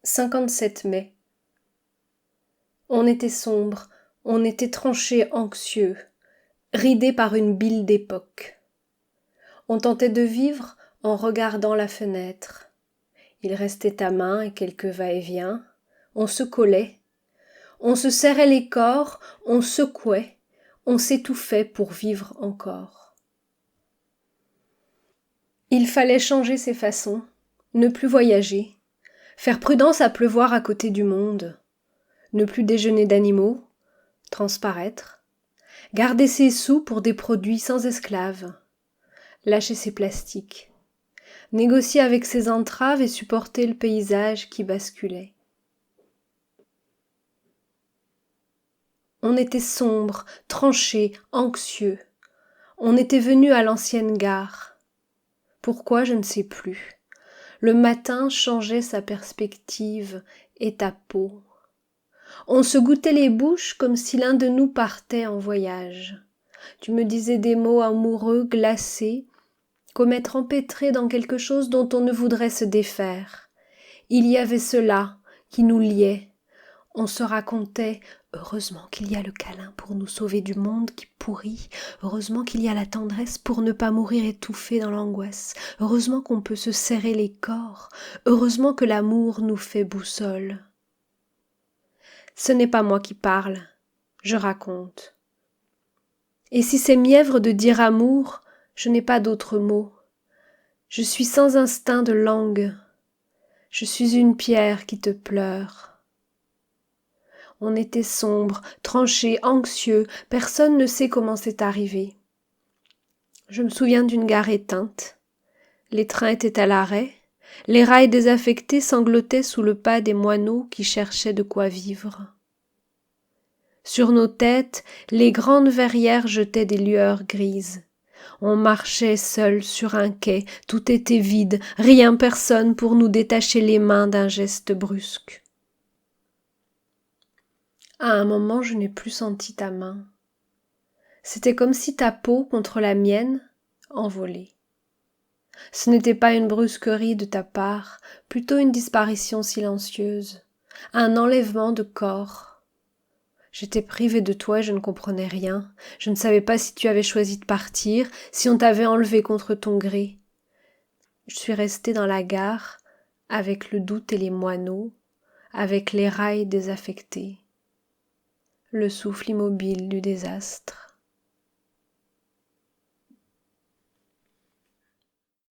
57 mai. On était sombre, on était tranché anxieux, ridé par une bile d'époque. On tentait de vivre en regardant la fenêtre. Il restait à main et quelques va-et-vient. On se collait, on se serrait les corps, on secouait, on s'étouffait pour vivre encore. Il fallait changer ses façons, ne plus voyager, faire prudence à pleuvoir à côté du monde, ne plus déjeuner d'animaux, transparaître, garder ses sous pour des produits sans esclaves, lâcher ses plastiques, négocier avec ses entraves et supporter le paysage qui basculait. On était sombre, tranché, anxieux. On était venu à l'ancienne gare. Pourquoi, je ne sais plus. Le matin changeait sa perspective et ta peau. On se goûtait les bouches comme si l'un de nous partait en voyage. Tu me disais des mots amoureux, glacés, comme être empêtré dans quelque chose dont on ne voudrait se défaire. Il y avait cela qui nous liait. On se racontait « Heureusement qu'il y a le câlin pour nous sauver du monde qui pourrit. Heureusement qu'il y a la tendresse pour ne pas mourir étouffé dans l'angoisse. Heureusement qu'on peut se serrer les corps. Heureusement que l'amour nous fait boussole. » Ce n'est pas moi qui parle, je raconte. Et si c'est mièvre de dire amour, je n'ai pas d'autres mots. Je suis sans instinct de langue. Je suis une pierre qui te pleure. On était sombre, tranché, anxieux, personne ne sait comment c'est arrivé. Je me souviens d'une gare éteinte. Les trains étaient à l'arrêt, les rails désaffectés sanglotaient sous le pas des moineaux qui cherchaient de quoi vivre. Sur nos têtes, les grandes verrières jetaient des lueurs grises. On marchait seul sur un quai, tout était vide, rien, personne pour nous détacher les mains d'un geste brusque. À un moment, je n'ai plus senti ta main. C'était comme si ta peau contre la mienne envolait. Ce n'était pas une brusquerie de ta part, plutôt une disparition silencieuse, un enlèvement de corps. J'étais privée de toi et je ne comprenais rien. Je ne savais pas si tu avais choisi de partir, si on t'avait enlevé contre ton gré. Je suis restée dans la gare, avec le doute et les moineaux, avec les rails désaffectés, le souffle immobile du désastre.